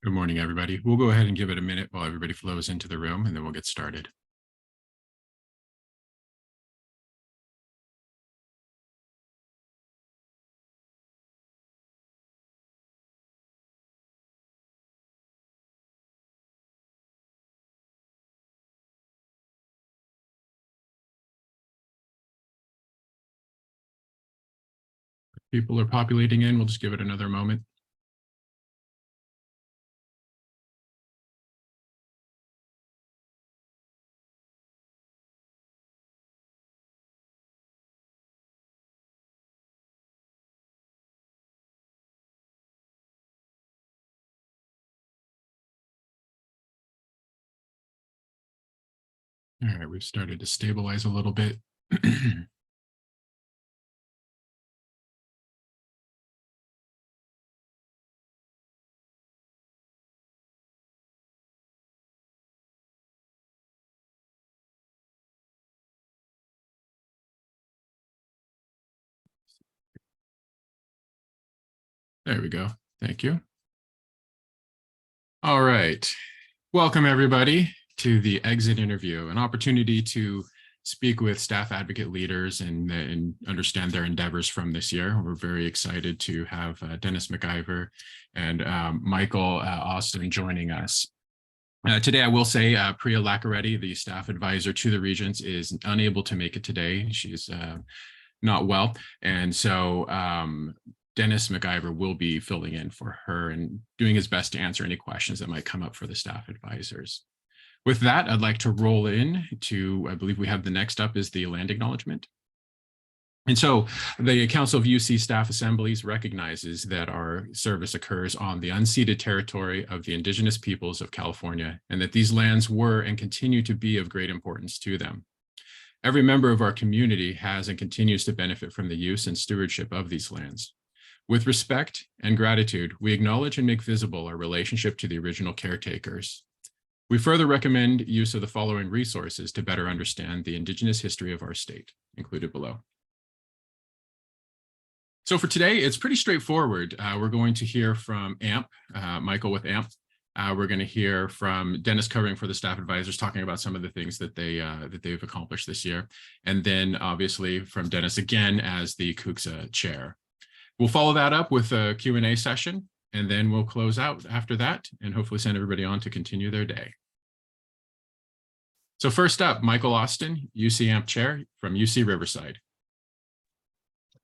Good morning, everybody. We'll go ahead and give it a minute while everybody flows into the room, and then we'll get started. People are populating in. We'll just give it another moment. All right, we've started to stabilize a little bit. There we go. Thank you. All right. Welcome, everybody, to the exit interview, an opportunity to speak with staff advocate leaders and understand their endeavors from this year. We're very excited to have Dennis McIver and Michael Austin joining us. Today, I will say Priya Lakireddy, the staff advisor to the Regents, is unable to make it today. She's not well. And so Dennis McIver will be filling in for her and doing his best to answer any questions that might come up for the staff advisors. With that, I'd like to roll in to, I believe we have the next up is the land acknowledgement. And so the Council of UC Staff Assemblies recognizes that our service occurs on the unceded territory of the Indigenous peoples of California, and that these lands were and continue to be of great importance to them. Every member of our community has and continues to benefit from the use and stewardship of these lands. With respect and gratitude, we acknowledge and make visible our relationship to the original caretakers. We further recommend use of the following resources to better understand the Indigenous history of our state, included below. So for today, it's pretty straightforward. We're going to hear from AMP, Michael with AMP. We're going to hear from Dennis covering for the staff advisors, talking about some of the things that they've accomplished this year. And then obviously from Dennis again as the CUCSA chair. We'll follow that up with a Q&A session, and then we'll close out after that and hopefully send everybody on to continue their day. So first up, Michael Austin, UC AMP chair from UC Riverside.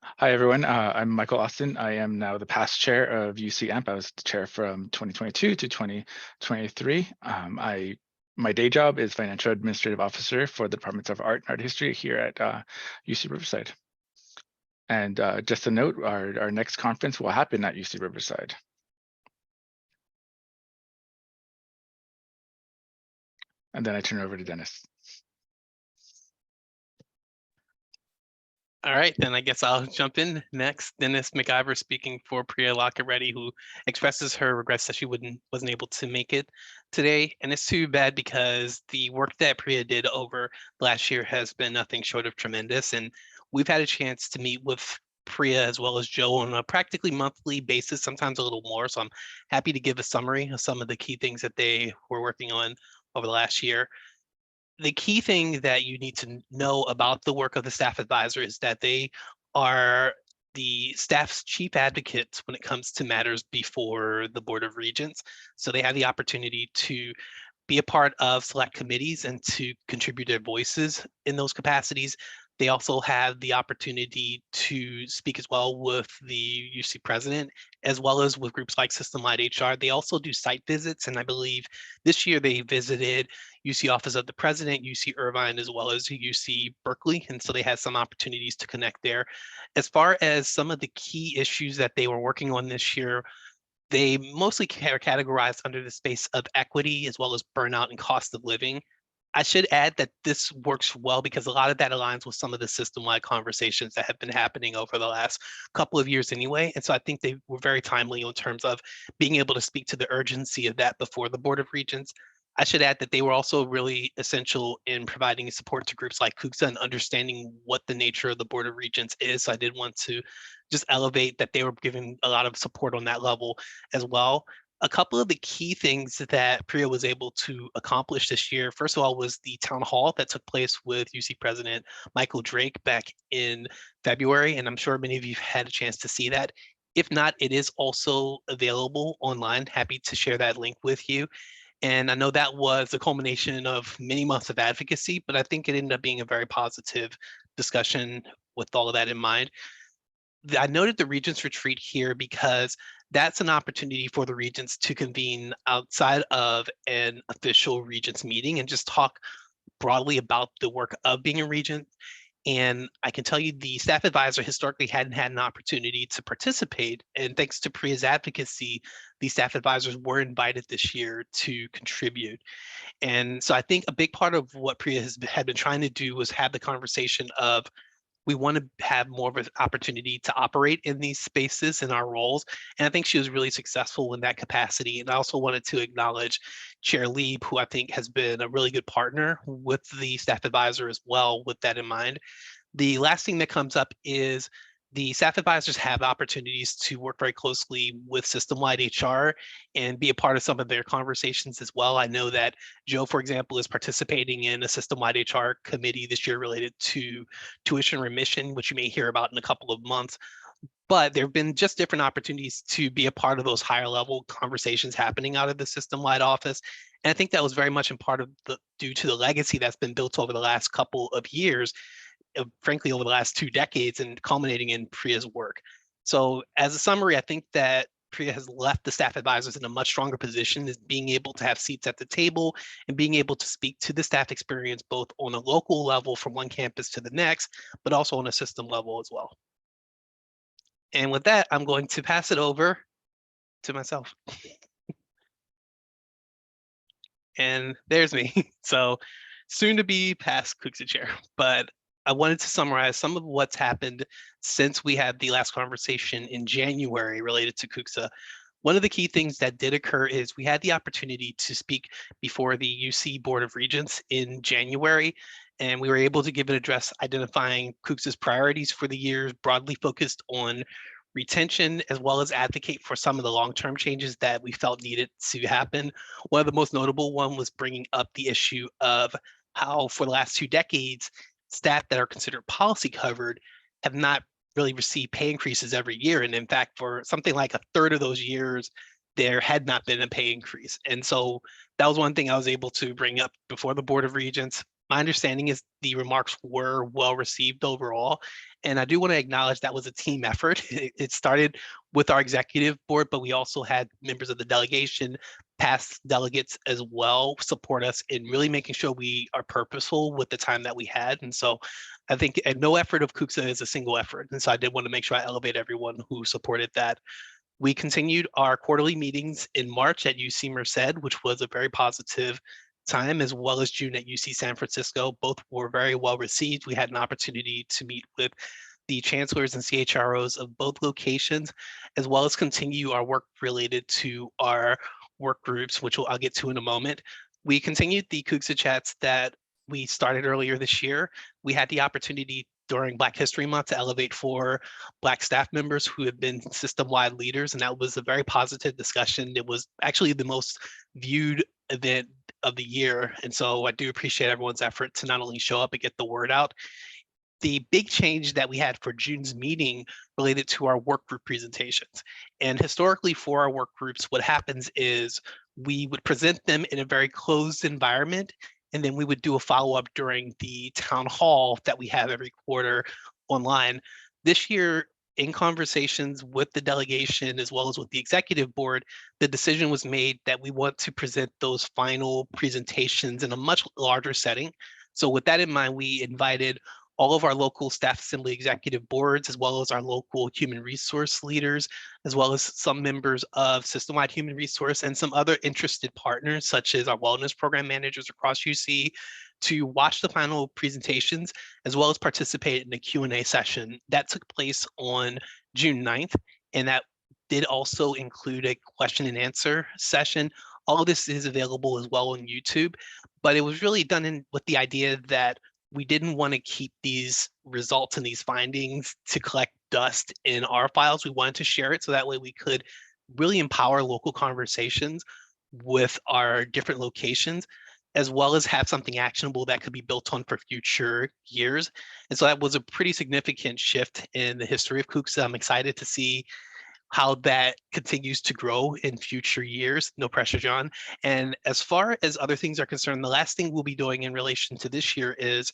Hi, everyone. I'm Michael Austin. I am now the past chair of UC AMP. I was the chair from 2022 to 2023. My day job is financial administrative officer for the Departments of Art and Art History here at UC Riverside. And just a note, our next conference will happen at UC Riverside. And then I turn it over to Dennis. All right, then I guess I'll jump in next. Dennis McIver speaking for Priya Lakireddy, who expresses her regrets that she wasn't able to make it today. And it's too bad because the work that Priya did over last year has been nothing short of tremendous. And we've had a chance to meet with Priya as well as Joe on a practically monthly basis, sometimes a little more. So I'm happy to give a summary of some of the key things that they were working on over the last year. The key thing that you need to know about the work of the staff advisor is that they are the staff's chief advocates when it comes to matters before the Board of Regents. So they have the opportunity to be a part of select committees and to contribute their voices in those capacities. They also have the opportunity to speak as well with the UC president, as well as with groups like System-Wide HR. They also do site visits, and I believe this year they visited UC Office of the President, UC Irvine, as well as UC Berkeley, and so they had some opportunities to connect there. As far as some of the key issues that they were working on this year, they mostly are categorized under the space of equity, as well as burnout and cost of living. I should add that this works well because a lot of that aligns with some of the system-wide conversations that have been happening over the last couple of years anyway. And so I think they were very timely in terms of being able to speak to the urgency of that before the Board of Regents. I should add that they were also really essential in providing support to groups like CUCSA and understanding what the nature of the Board of Regents is. So I did want to just elevate that they were giving a lot of support on that level as well. a couple of the key things that Priya was able to accomplish this year, first of all, was the town hall that took place with UC President Michael Drake back in February. And I'm sure many of you had a chance to see that. If not, it is also available online. Happy to share that link with you. And I know that was the culmination of many months of advocacy, but I think it ended up being a very positive discussion with all of that in mind. I noted the Regents retreat here because that's an opportunity for the Regents to convene outside of an official Regents meeting and just talk broadly about the work of being a Regent. And I can tell you the staff advisor historically hadn't had an opportunity to participate. And thanks to Priya's advocacy, the staff advisors were invited this year to contribute. And so I think a big part of what Priya had been trying to do was have the conversation of, we want to have more of an opportunity to operate in these spaces in our roles. And I think she was really successful in that capacity. And I also wanted to acknowledge Chair Lieb, who I think has been a really good partner with the staff advisor as well, with that in mind. The last thing that comes up is the staff advisors have opportunities to work very closely with system-wide HR and be a part of some of their conversations as well. I know that Joe, for example, is participating in a system-wide HR committee this year related to tuition remission, which you may hear about in a couple of months. But there have been just different opportunities to be a part of those higher level conversations happening out of the system-wide office. And I think that was very much in part of due to the legacy that's been built over the last couple of years, frankly, over the last 2 decades, and culminating in Priya's work. So as a summary, I think that Priya has left the staff advisors in a much stronger position, as being able to have seats at the table and being able to speak to the staff experience, both on a local level from one campus to the next, but also on a system level as well. And with that, I'm going to pass it over to myself. And there's me. So soon to be past CUCSA chair, but I wanted to summarize some of what's happened since we had the last conversation in January related to CUCSA. One of the key things that did occur is we had the opportunity to speak before the UC Board of Regents in January, and we were able to give an address identifying CUCSA's priorities for the year, broadly focused on retention, as well as advocate for some of the long-term changes that we felt needed to happen. One of the most notable one was bringing up the issue of how for the last 2 decades, staff that are considered policy covered have not really received pay increases every year. And in fact, for something like a third of those years, there had not been a pay increase. And so that was one thing I was able to bring up before the Board of Regents. My understanding is the remarks were well received overall. And I do want to acknowledge that was a team effort. It started with our executive board, but we also had members of the delegation, past delegates as well, support us in really making sure we are purposeful with the time that we had. And so I think no effort of CUCSA is a single effort. And so I did want to make sure I elevate everyone who supported that. We continued our quarterly meetings in March at UC Merced, which was a very positive time, as well as June at UC San Francisco. Both were very well received. We had an opportunity to meet with the chancellors and CHROs of both locations, as well as continue our work related to our work groups, which I'll get to in a moment. We continued the CUCSA chats that we started earlier this year. We had the opportunity during Black History Month to elevate 4 Black staff members who have been system-wide leaders, and that was a very positive discussion. It was actually the most viewed event of the year, and so I do appreciate everyone's effort to not only show up and get the word out. The big change that we had for June's meeting related to our work group presentations. And historically for our work groups, what happens is we would present them in a very closed environment, and then we would do a follow-up during the town hall that we have every quarter online. This year, in conversations with the delegation as well as with the executive board, the decision was made that we want to present those final presentations in a much larger setting. So with that in mind, we invited all of our local staff assembly executive boards, as well as our local human resource leaders, as well as some members of system-wide human resource and some other interested partners, such as our wellness program managers across UC, to watch the final presentations, as well as participate in a Q&A session that took place on June 9th. And that did also include a question and answer session. All of this is available as well on YouTube, but it was really done with the idea that we didn't want to keep these results and these findings to collect dust in our files. We wanted to share it so that way we could really empower local conversations with our different locations, as well as have something actionable that could be built on for future years. And so that was a pretty significant shift in the history of CUCSA. I'm excited to see how that continues to grow in future years. No pressure, John. And as far as other things are concerned, the last thing we'll be doing in relation to this year is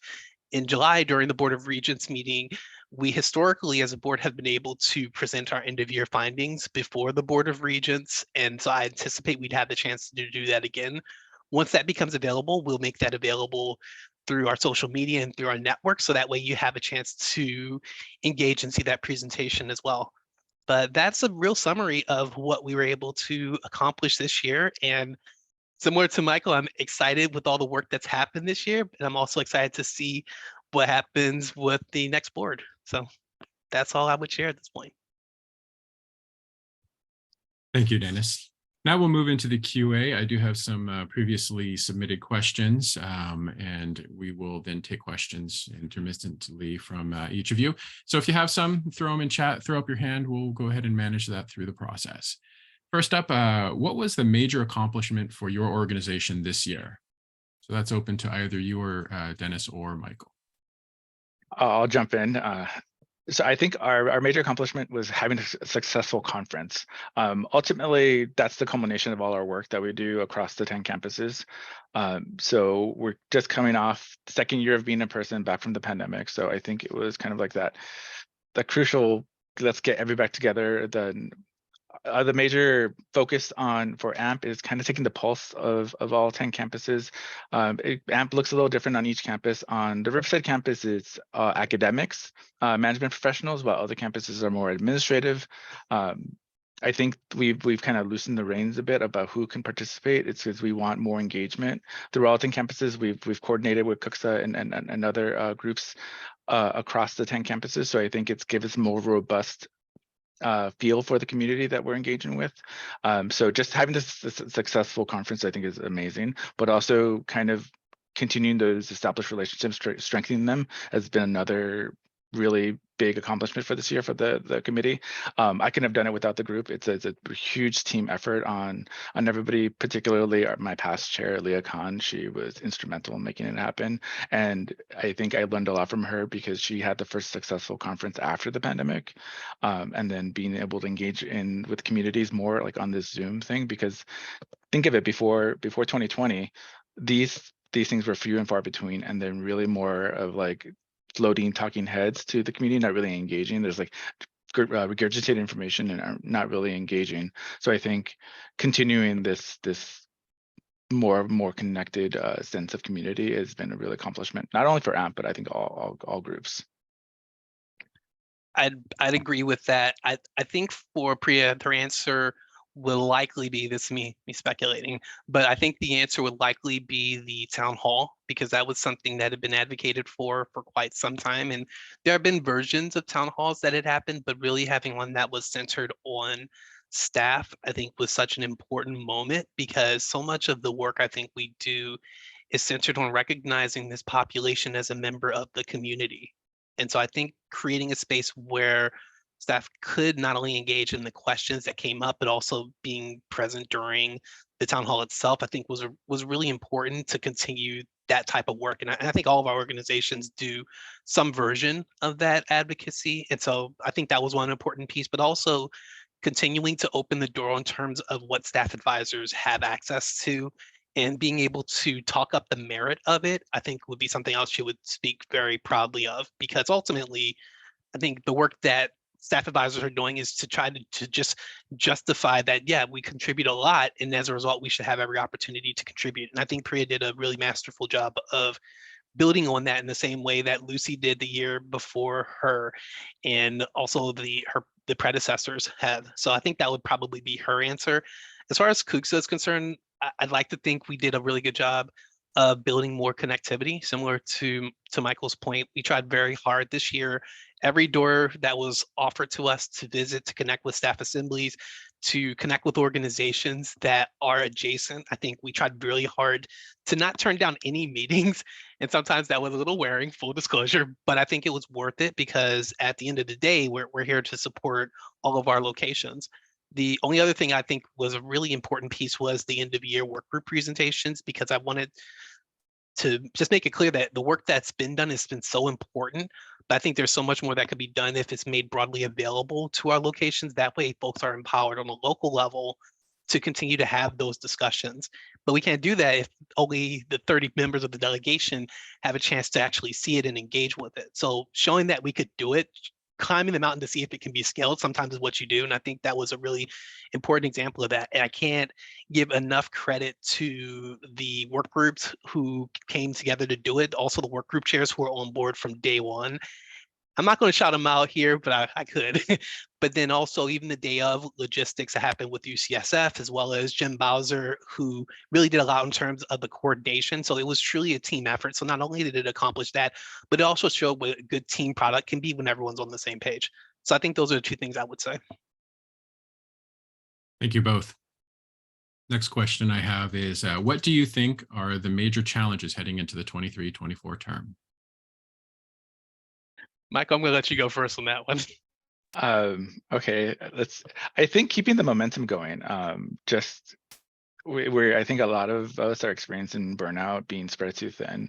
in July during the Board of Regents meeting, we historically as a board have been able to present our end of year findings before the Board of Regents. And so I anticipate we'd have the chance to do that again. Once that becomes available, we'll make that available through our social media and through our network. So that way you have a chance to engage and see that presentation as well. But that's a real summary of what we were able to accomplish this year. And similar to Michael, I'm excited with all the work that's happened this year, and I'm also excited to see what happens with the next board. So that's all I would share at this point. Thank you, Dennis. Now we'll move into the QA. I do have some previously submitted questions, and we will then take questions intermittently from each of you. So if you have some, throw them in chat, throw up your hand. We'll go ahead and manage that through the process. First up, what was the major accomplishment for your organization this year? So that's open to either you or Dennis or Michael. I'll jump in. So I think our major accomplishment was having a successful conference. Ultimately, that's the culmination of all our work that we do across the 10 campuses. So we're just coming off the second year of being in person back from the pandemic. So I think it was kind of like that crucial, let's get everybody back together. The major focus for AMP is kind of taking the pulse of all 10 campuses. AMP looks a little different on each campus. On the Riverside campus, it's academics, management professionals, while other campuses are more administrative. I think we've kind of loosened the reins a bit about who can participate. It's because we want more engagement through all 10 campuses. We've coordinated with CUCSA and other groups across the 10 campuses. So I think it's given us more robust feel for the community that we're engaging with. So just having this successful conference, I think, is amazing, but also kind of continuing those established relationships, strengthening them has been another really big accomplishment for this year for the committee. I couldn't have done it without the group. It's a huge team effort on everybody, particularly my past chair, Leah Khan. She was instrumental in making it happen. And I think I learned a lot from her because she had the first successful conference after the pandemic. And then being able to engage with communities more like on this Zoom thing, because think of it, before 2020, these things were few and far between, and then really more of like floating talking heads to the community, not really engaging. There's like regurgitated information and are not really engaging. So I think continuing this more connected sense of community has been a real accomplishment, not only for AMP, but I think all groups. I'd agree with that. I think for Priya, her answer will likely be, this is me speculating, but I think the answer would likely be the town hall, because that was something that had been advocated for quite some time. And there have been versions of town halls that had happened, but really having one that was centered on staff, I think, was such an important moment, because so much of the work I think we do is centered on recognizing this population as a member of the community. And so I think creating a space where staff could not only engage in the questions that came up, but also being present during the town hall itself, I think was really important to continue that type of work. And I think all of our organizations do some version of that advocacy. And so I think that was one important piece, but also continuing to open the door in terms of what staff advisors have access to, and being able to talk up the merit of it, I think would be something else she would speak very proudly of, because ultimately, I think the work that staff advisors are doing is to try to just justify that, yeah, we contribute a lot, and as a result, we should have every opportunity to contribute. And I think Priya did a really masterful job of building on that in the same way that Lucy did the year before her, and also the predecessors have. So I think that would probably be her answer. As far as CUCSA is concerned, I'd like to think we did a really good job of building more connectivity. Similar to Michael's point, we tried very hard this year. Every door that was offered to us to visit, to connect with staff assemblies, to connect with organizations that are adjacent, I think we tried really hard to not turn down any meetings. And sometimes that was a little wearing, full disclosure, but I think it was worth it, because at the end of the day, we're here to support all of our locations. The only other thing I think was a really important piece was the end of year work group presentations, because I wanted to just make it clear that the work that's been done has been so important, but I think there's so much more that could be done if it's made broadly available to our locations. That way folks are empowered on a local level to continue to have those discussions. But we can't do that if only the 30 members of the delegation have a chance to actually see it and engage with it. So showing that we could do it, climbing the mountain to see if it can be scaled sometimes is what you do. And I think that was a really important example of that. And I can't give enough credit to the work groups who came together to do it. Also the work group chairs who were on board from day one. I'm not going to shout them out here, but I could. But then also even the day of logistics that happened with UCSF, as well as Jim Bowser, who really did a lot in terms of the coordination. So it was truly a team effort. So not only did it accomplish that, but it also showed what a good team product can be when everyone's on the same page. So I think those are the two things I would say. Thank you both. Next question I have is, what do you think are the major challenges heading into the 23-24 term? Mike, I'm going to let you go first on that one. Okay, I think keeping the momentum going. I think a lot of us are experiencing burnout, being spread too thin.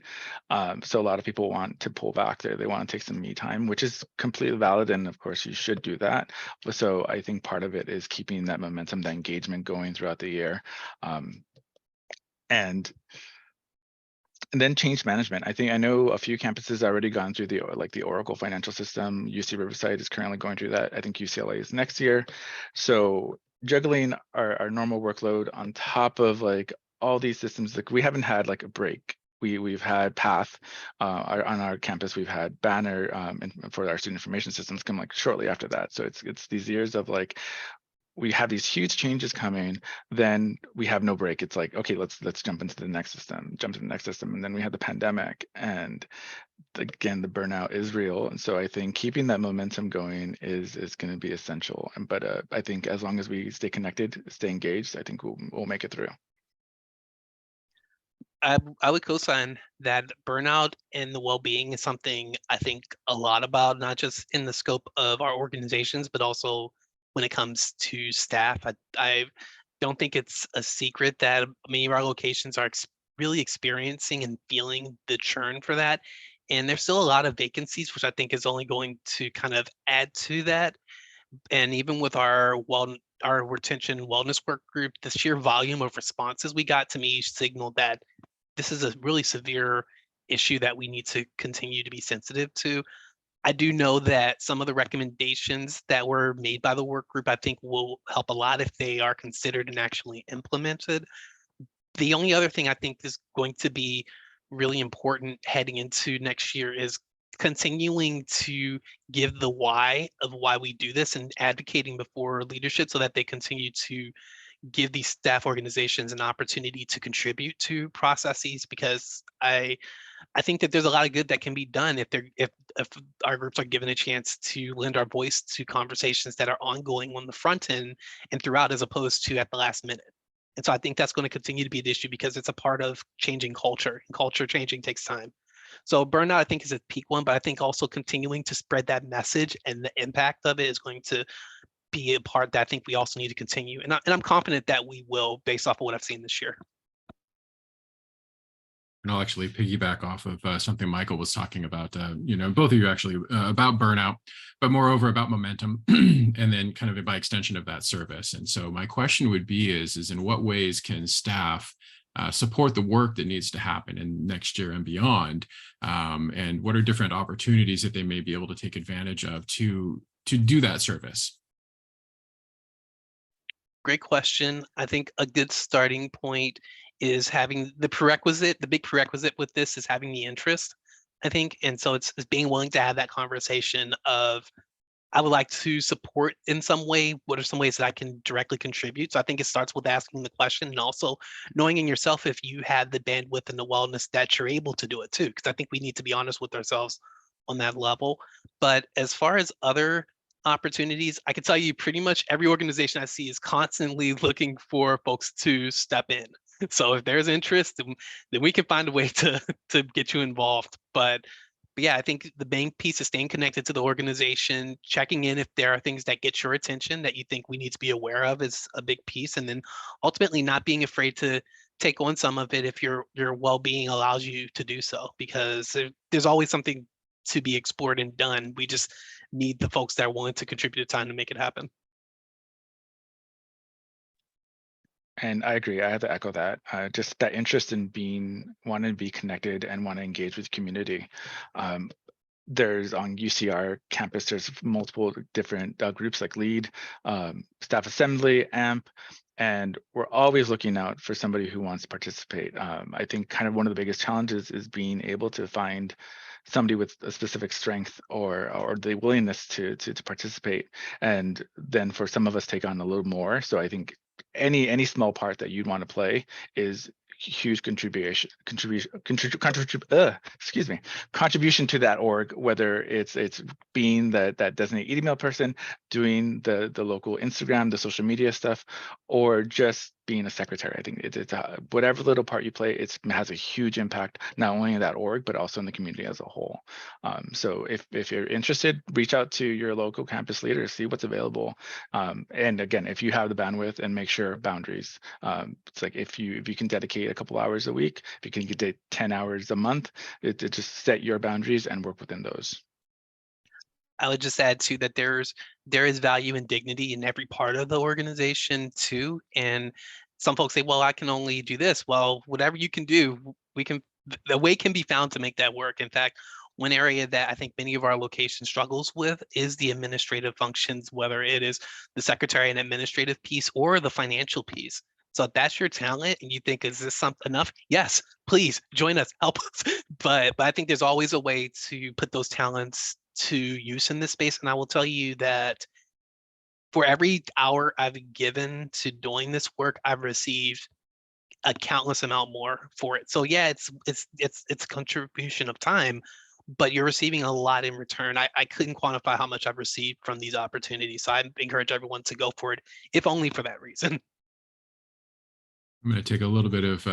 So a lot of people want to pull back there. They want to take some me time, which is completely valid. And of course you should do that. But so I think part of it is keeping that momentum, that engagement going throughout the year. And then change management. I know a few campuses already gone through the Oracle financial system. UC Riverside is currently going through that. I think UCLA is next year. So juggling our normal workload on top of like all these systems, like we haven't had like a break. We've had Path on our campus. We've had Banner and for our student information systems come like shortly after that. So it's these years of like, we have these huge changes coming, then we have no break. It's like, okay, let's jump into the next system, and then we had the pandemic, and again, the burnout is real. And so I think keeping that momentum going is going to be essential. But I think as long as we stay connected, stay engaged, I think we'll make it through. I would co-sign that burnout and the well-being is something I think a lot about, not just in the scope of our organizations, but also when it comes to staff. I don't think it's a secret that many of our locations are really experiencing and feeling the churn for that. And there's still a lot of vacancies, which I think is only going to kind of add to that. And even with our retention wellness work group, the sheer volume of responses we got to me signaled that this is a really severe issue that we need to continue to be sensitive to. I do know that some of the recommendations that were made by the work group, I think will help a lot if they are considered and actually implemented. The only other thing I think is going to be really important heading into next year is continuing to give the why of why we do this and advocating before leadership so that they continue to give these staff organizations an opportunity to contribute to processes, because I think that there's a lot of good that can be done if our groups are given a chance to lend our voice to conversations that are ongoing on the front end and throughout, as opposed to at the last minute. And so I think that's going to continue to be an issue because it's a part of changing culture, and culture changing takes time. So burnout, I think, is a peak one, but I think also continuing to spread that message and the impact of it is going to be a part that I think we also need to continue. And I'm confident that we will, based off of what I've seen this year. And I'll actually piggyback off of something Michael was talking about, both of you actually, about burnout, but moreover about momentum, and then kind of by extension of that service. And so my question would be is in what ways can staff support the work that needs to happen in next year and beyond? And what are different opportunities that they may be able to take advantage of to do that service? Great question. I think a good starting point is having the big prerequisite with this is having the interest, I think. And so it's being willing to have that conversation of, I would like to support in some way. What are some ways that I can directly contribute? So I think it starts with asking the question and also knowing in yourself if you have the bandwidth and the wellness that you're able to do it too. Because I think we need to be honest with ourselves on that level. But as far as other opportunities, I can tell you pretty much every organization I see is constantly looking for folks to step in. So if there's interest, then we can find a way to get you involved. But But yeah, I think the main piece is staying connected to the organization, checking in if there are things that get your attention that you think we need to be aware of is a big piece. And then ultimately not being afraid to take on some of it if your well-being allows you to do so, because there's always something to be explored and done. We just need the folks that are willing to contribute the time to make it happen. And I agree. I have to echo that. Just that interest in wanting to be connected and want to engage with community. There's on UCR campus, there's multiple different groups like LEAD, Staff Assembly, AMP, and we're always looking out for somebody who wants to participate. I think kind of one of the biggest challenges is being able to find somebody with a specific strength or the willingness to participate, and then for some of us take on a little more. So I think any small part that you'd want to play is huge contribution to that org, whether it's being that designated email person, doing the local Instagram, the social media stuff, or just being a secretary. I think it's whatever little part you play, it has a huge impact, not only in that org, but also in the community as a whole. So if you're interested, reach out to your local campus leader, see what's available. And again, if you have the bandwidth, and make sure boundaries. It's like if you can dedicate a couple hours a week, if you can get 10 hours a month, it just set your boundaries and work within those. I would just add too that there is value and dignity in every part of the organization too. And some folks say, well, I can only do this. Well, whatever you can do, the way can be found to make that work. In fact, one area that I think many of our locations struggles with is the administrative functions, whether it is the secretary and administrative piece or the financial piece. So if that's your talent and you think, is this something enough? Yes, please join us, help us. But I think there's always a way to put those talents to use in this space. And I will tell you that for every hour I've given to doing this work, I've received a countless amount more for it. So yeah, it's a contribution of time, but you're receiving a lot in return. I couldn't quantify how much I've received from these opportunities. So I encourage everyone to go for it, if only for that reason. I'm going to take a little bit of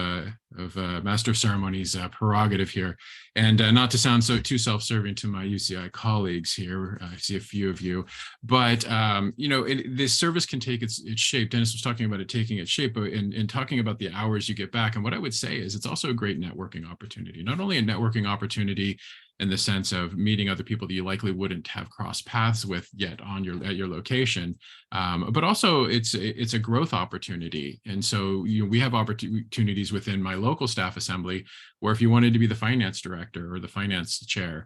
Master of Ceremonies prerogative here, and not to sound too self-serving to my UCI colleagues here. I see a few of you, but this service can take its shape. Dennis was talking about it taking its shape, but in talking about the hours you get back, and what I would say is it's also a great networking opportunity. Not only a networking opportunity in the sense of meeting other people that you likely wouldn't have crossed paths with yet at your location, but also it's a growth opportunity. And so we have opportunities within my local staff assembly where if you wanted to be the finance director or the finance chair,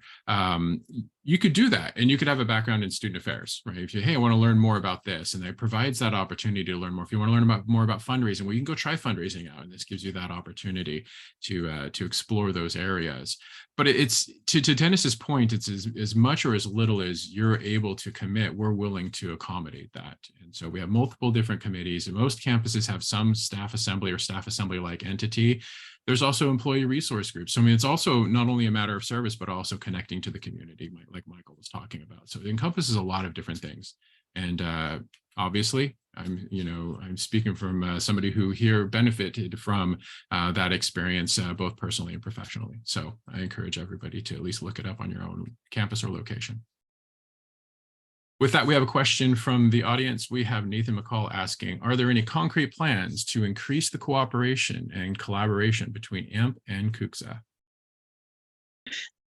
you could do that, and you could have a background in student affairs, right? If you, hey, I want to learn more about this, and it provides that opportunity to learn more. If you want to learn more about fundraising, well, you can go try fundraising out, and this gives you that opportunity to explore those areas. But it's to Dennis's point, it's as much or as little as you're able to commit, we're willing to accommodate that. And so we have multiple different committees, and most campuses have some staff assembly or staff assembly-like entity. There's also employee resource groups. So I mean, it's also not only a matter of service, but also connecting to the community, like Michael was talking about. So it encompasses a lot of different things. And obviously, I'm speaking from somebody who here benefited from that experience, both personally and professionally. So I encourage everybody to at least look it up on your own campus or location. With that, we have a question from the audience. We have Nathan McCall asking, are there any concrete plans to increase the cooperation and collaboration between AMP and CUCSA?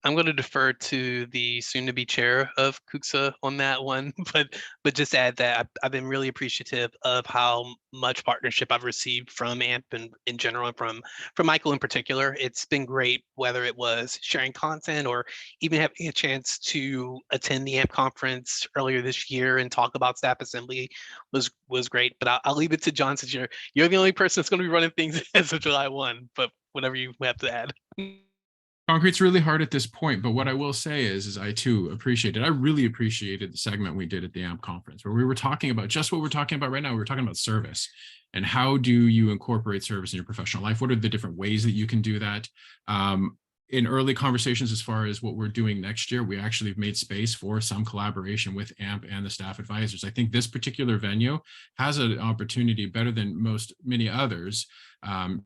I'm going to defer to the soon-to-be chair of CUCSA on that one, but just add that I've been really appreciative of how much partnership I've received from AMP and in general, and from Michael in particular. It's been great, whether it was sharing content or even having a chance to attend the AMP conference earlier this year and talk about staff assembly was great. But I'll leave it to John, since you're the only person that's going to be running things as of July 1. But whatever you have to add. Concrete's really hard at this point, but what I will say is I too appreciate it. I really appreciated the segment we did at the AMP conference where we were talking about just what we're talking about right now. We were talking about service and how do you incorporate service in your professional life? What are the different ways that you can do that? in early conversations as far as what we're doing next year, we actually have made space for some collaboration with AMP and the staff advisors. I think this particular venue has an opportunity better than many others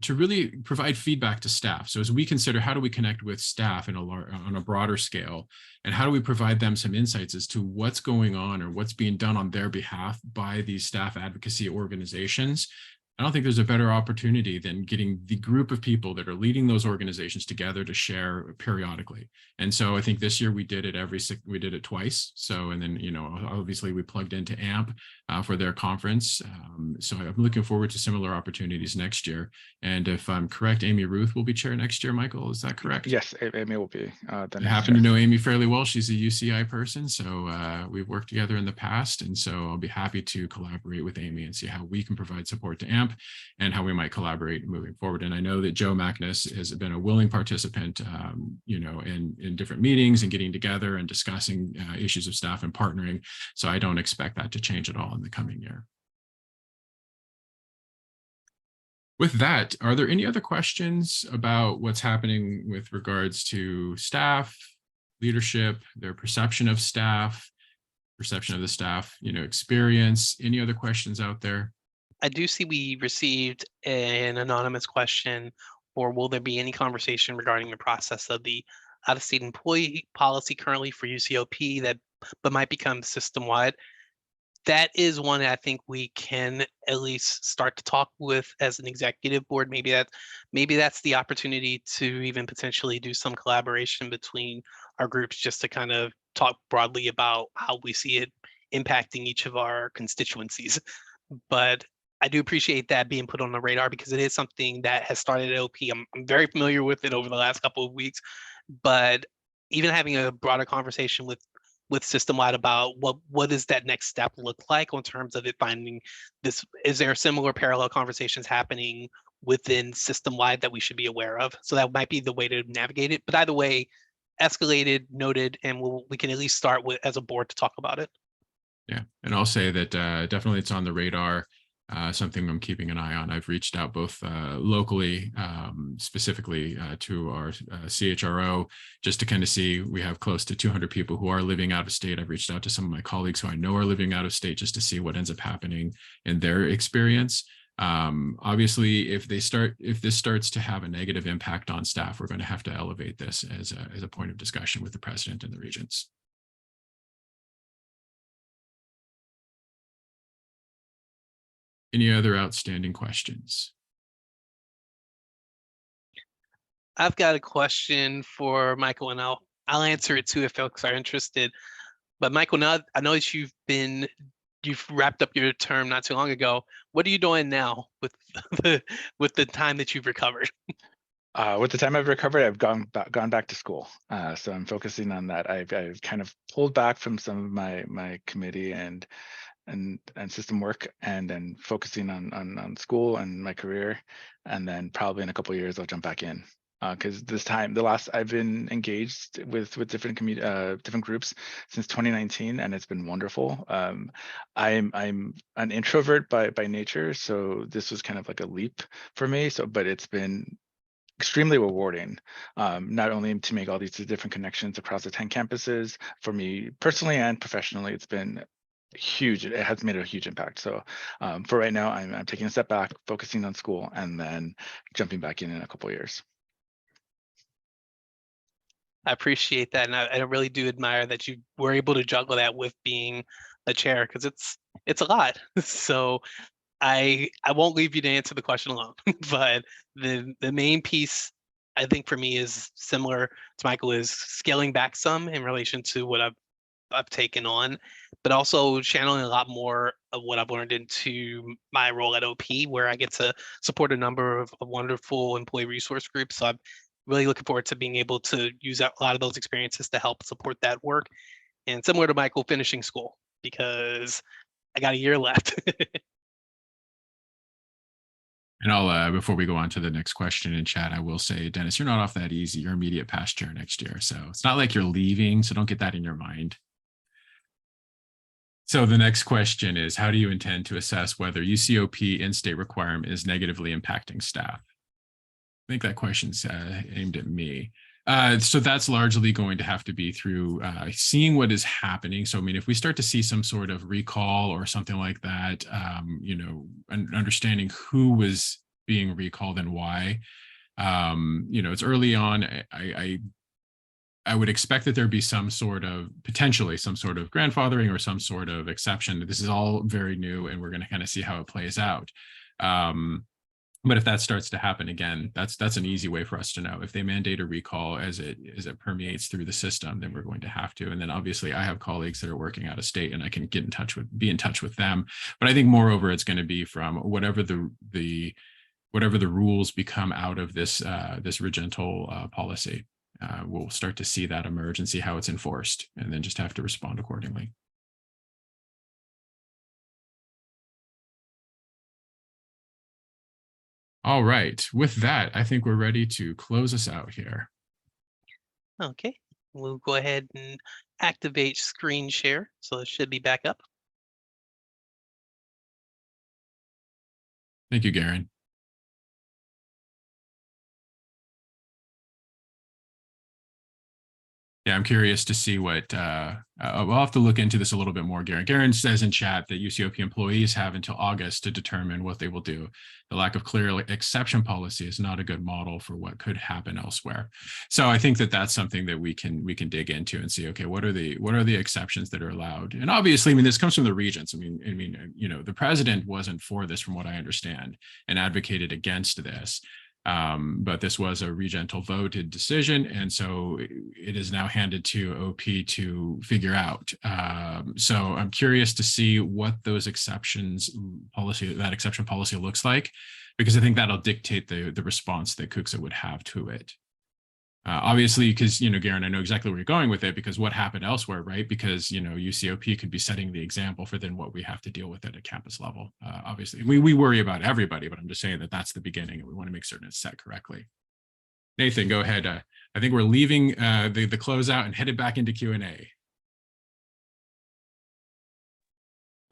to really provide feedback to staff. So as we consider how do we connect with staff on a broader scale, and how do we provide them some insights as to what's going on or what's being done on their behalf by these staff advocacy organizations, I don't think there's a better opportunity than getting the group of people that are leading those organizations together to share periodically. And so I think this year we did it twice. So, and then, obviously we plugged into AMP for their conference. So I'm looking forward to similar opportunities next year. And if I'm correct, Amy Ruth will be chair next year, Michael, is that correct? Yes, Amy will be the I next happen chair. to know Amy fairly well. She's a UCI person, so we've worked together in the past, and so I'll be happy to collaborate with Amy and see how we can provide support to AMP and how we might collaborate moving forward. And I know that Joe Magnus has been a willing participant, in different meetings and getting together and discussing issues of staff and partnering. So I don't expect that to change at all in the coming year. With that, are there any other questions about what's happening with regards to staff, leadership, their perception of staff, perception of the staff, experience? Any other questions out there? I do see we received an anonymous question, or will there be any conversation regarding the process of the out-of-state employee policy currently for UCOP but might become system-wide? That is one I think we can at least start to talk with as an executive board. Maybe that's the opportunity to even potentially do some collaboration between our groups, just to kind of talk broadly about how we see it impacting each of our constituencies. But I do appreciate that being put on the radar, because it is something that has started at OP. I'm very familiar with it over the last couple of weeks, but even having a broader conversation with system-wide about what does that next step look like in terms of it finding this, is there similar parallel conversations happening within system-wide that we should be aware of? So that might be the way to navigate it. But either way, escalated, noted, and we can at least start with as a board to talk about it. Yeah, and I'll say that definitely it's on the radar. Something I'm keeping an eye on. I've reached out both locally, specifically to our CHRO, just to kind of see. We have close to 200 people who are living out of state. I've reached out to some of my colleagues who I know are living out of state, just to see what ends up happening in their experience. Obviously, if this starts to have a negative impact on staff, we're going to have to elevate this as a point of discussion with the president and the regents. Any other outstanding questions? I've got a question for Michael, and I'll answer it too if folks are interested. But Michael, now I know that you've wrapped up your term not too long ago. What are you doing now with the time that you've recovered? With the time I've recovered, I've gone back to school. So I'm focusing on that. I've kind of pulled back from some of my committee and system work, and then focusing on school and my career. And then probably in a couple of years, I'll jump back in. Because I've been engaged with different groups since 2019, and it's been wonderful. I'm an introvert by nature, so this was kind of like a leap for me. But it's been extremely rewarding, not only to make all these different connections across the 10 campuses for me personally and professionally. It's been huge. It has made a huge impact. So for right now, I'm taking a step back, focusing on school, and then jumping back in a couple of years. I appreciate that, and I really do admire that you were able to juggle that with being a chair, because it's a lot. So I won't leave you to answer the question alone. But the main piece, I think, for me is similar to Michael, is scaling back some in relation to what I've taken on, but also channeling a lot more of what I've learned into my role at OP, where I get to support a number of wonderful employee resource groups. So I'm really looking forward to being able to use a lot of those experiences to help support that work. And similar to Michael, finishing school, because I got a year left. And I'll, before we go on to the next question in chat, I will say, Dennis, you're not off that easy. You're immediate past chair next year. So it's not like you're leaving. So don't get that in your mind. So the next question is, how do you intend to assess whether UCOP in-state requirement is negatively impacting staff? I think that question's aimed at me. So that's largely going to have to be through seeing what is happening. So, I mean, if we start to see some sort of recall or something like that, understanding who was being recalled and why, it's early on. I would expect that there'd be potentially some sort of grandfathering or some sort of exception. This is all very new, and we're going to kind of see how it plays out. But if that starts to happen again, that's an easy way for us to know. If they mandate a recall as it permeates through the system, then we're going to have to. And then obviously I have colleagues that are working out of state, and I can be in touch with them. But I think moreover, it's going to be from whatever the rules become out of this regental policy. We'll start to see that emerge and see how it's enforced, and then just have to respond accordingly. All right. With that, I think we're ready to close us out here. Okay, we'll go ahead and activate screen share. So it should be back up. Thank you, Garen. Yeah, I'm curious to see what, we'll have to look into this a little bit more, Garen. Garen says in chat that UCOP employees have until August to determine what they will do. The lack of clear exception policy is not a good model for what could happen elsewhere. So I think that that's something that we can dig into and see, okay, what are the exceptions that are allowed? And obviously, I mean, this comes from the regents. I mean, the president wasn't for this from what I understand, and advocated against this. But this was a regental voted decision, and so it is now handed to OP to figure out. So I'm curious to see what those exception policy looks like, because I think that'll dictate the response that CUCSA would have to it. Obviously, because, Garen, I know exactly where you're going with it, because what happened elsewhere, right? Because, UCOP could be setting the example for then what we have to deal with at a campus level. Obviously, we worry about everybody, but I'm just saying that that's the beginning, and we want to make certain it's set correctly. Nathan, go ahead. I think we're leaving the closeout and headed back into Q&A.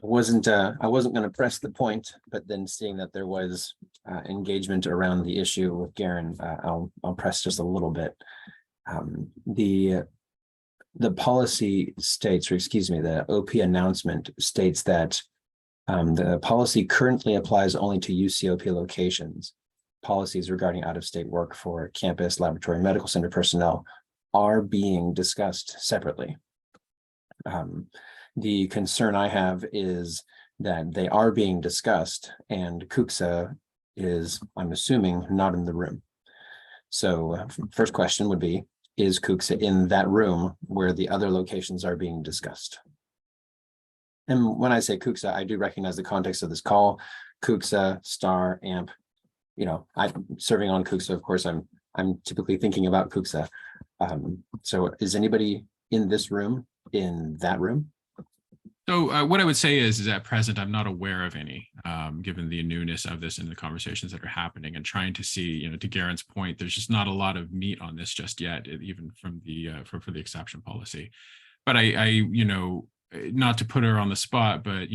I wasn't going to press the point, but then seeing that there was engagement around the issue with Garen, I'll press just a little bit. The policy states, or excuse me, the OP announcement states that the policy currently applies only to UCOP locations. Policies regarding out-of-state work for campus, laboratory, medical center personnel are being discussed separately. The concern I have is that they are being discussed, and CUCSA is, I'm assuming, not in the room. So first question would be, is CUCSA in that room where the other locations are being discussed? And when I say CUCSA, I do recognize the context of this call. CUCSA, STAR, AMP, I'm serving on CUCSA, of course, I'm typically thinking about CUCSA. So is anybody in this room, in that room? So what I would say is at present, I'm not aware of any, given the newness of this and the conversations that are happening, and trying to see, to Garen's point, there's just not a lot of meat on this just yet, even from the for the exception policy. But I not to put her on the spot, but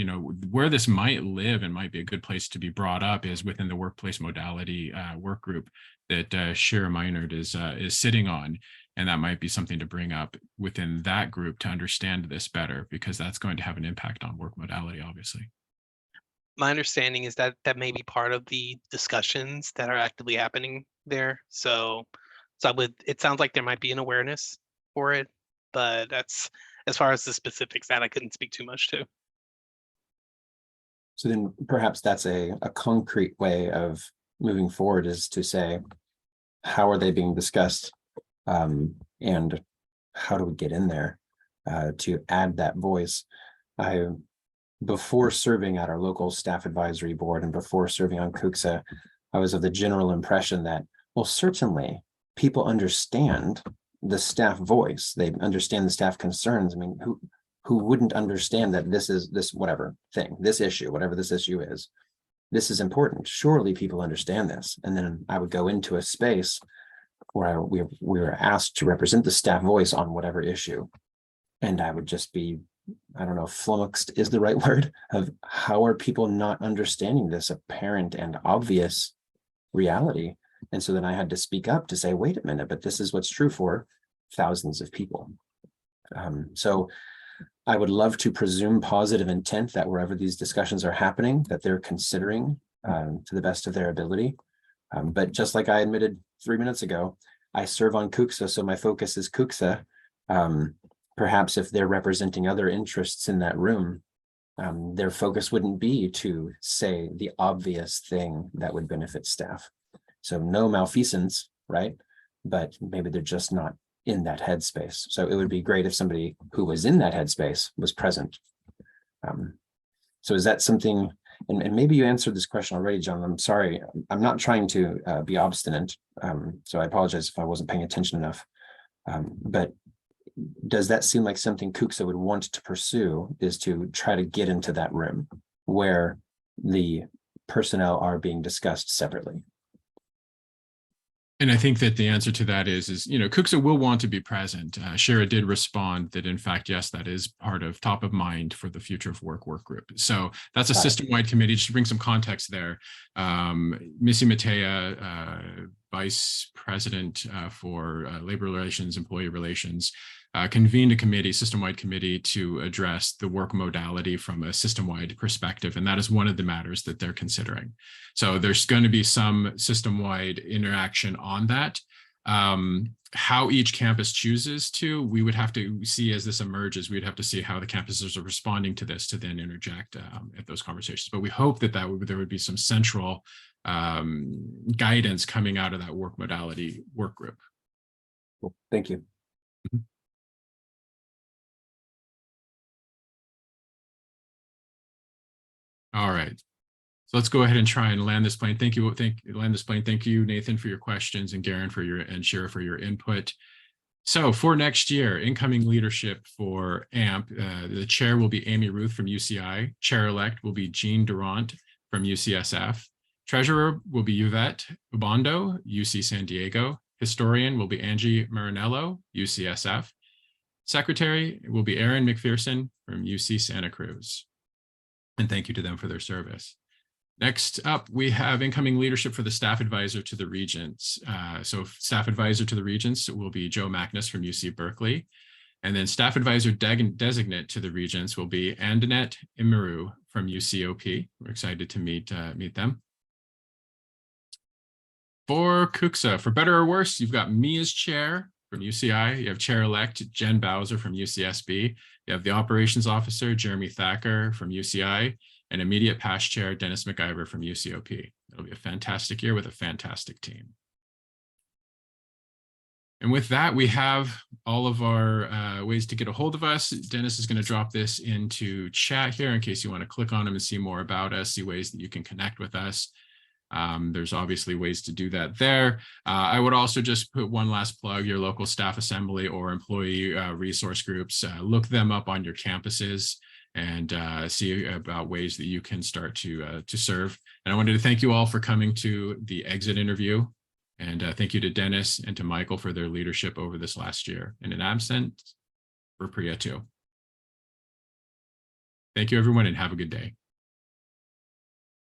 where this might live and might be a good place to be brought up is within the workplace modality work group that Shira Meinert is sitting on. And that might be something to bring up within that group to understand this better, because that's going to have an impact on work modality, obviously. My understanding is that that may be part of the discussions that are actively happening there. So it sounds like there might be an awareness for it, but that's, as far as the specifics, that I couldn't speak too much to. So then perhaps that's a concrete way of moving forward, is to say, how are they being discussed? And how do we get in there to add that voice? Before serving at our local staff advisory board and before serving on CUCSA, I was of the general impression that, well, certainly people understand the staff voice. They understand the staff concerns. I mean, who wouldn't understand that this issue, whatever this issue is, this is important. Surely people understand this. And then I would go into a space where we were asked to represent the staff voice on whatever issue. And I would just be, I don't know if flummoxed is the right word, of how are people not understanding this apparent and obvious reality And so then I had to speak up to say, wait a minute, but this is what's true for thousands of people. So I would love to presume positive intent that wherever these discussions are happening, that they're considering to the best of their ability. But just like I admitted 3 minutes ago, I serve on CUCSA, so my focus is CUCSA. Perhaps if they're representing other interests in that room, their focus wouldn't be to say the obvious thing that would benefit staff. So no malfeasance, right? But maybe they're just not in that headspace. So it would be great if somebody who was in that headspace was present. So is that something, and maybe you answered this question already, John, I'm sorry, I'm not trying to be obstinate. So I apologize if I wasn't paying attention enough. But does that seem like something CUCSA would want to pursue, is to try to get into that room where the personnel are being discussed separately? And I think that the answer to that is CUCSA will want to be present. Shara did respond that, in fact, yes, that is part of top of mind for the Future of Work group. So that's a system-wide committee. Just to bring some context there, Missy Matea, Vice President for Labor Relations, Employee Relations, convened a committee, system-wide committee, to address the work modality from a system-wide perspective. And that is one of the matters that they're considering. So there's going to be some system-wide interaction on that. How each campus chooses to, we would have to see as this emerges. We'd have to see how the campuses are responding to this to then interject at those conversations. But we hope that there would be some central guidance coming out of that work modality work group. Cool. Thank you. All right, so let's go ahead and try and land this plane. Thank you, Thank you, Nathan, for your questions, and Garen and Shara for your input. So for next year, incoming leadership for AMP, the chair will be Amy Ruth from UCI. Chair-elect will be Jean Durant from UCSF. Treasurer will be Yvette Ubondo, UC San Diego. Historian will be Angie Marinello, UCSF. Secretary will be Erin McPherson from UC Santa Cruz. And thank you to them for their service. Next up, we have incoming leadership for the staff advisor to the Regents. So staff advisor to the Regents will be Joe Magnus from UC Berkeley. And then staff advisor designate to the Regents will be Andanette Imiru from UCOP. We're excited to meet them. For CUCSA, for better or worse, you've got me as chair from UCI. You have chair-elect Jen Bowser from UCSB. You have the operations officer, Jeremy Thacker from UCI, and immediate past chair, Dennis McIver from UCOP. It'll be a fantastic year with a fantastic team. And with that, we have all of our ways to get a hold of us. Dennis is going to drop this into chat here in case you want to click on them and see more about us, see ways that you can connect with us. There's obviously ways to do that there. I would also just put one last plug, your local staff assembly or employee resource groups. Look them up on your campuses and see about ways that you can start to serve. And I wanted to thank you all for coming to the exit interview. And thank you to Dennis and to Michael for their leadership over this last year. And in absence, for Priya too. Thank you, everyone, and have a good day.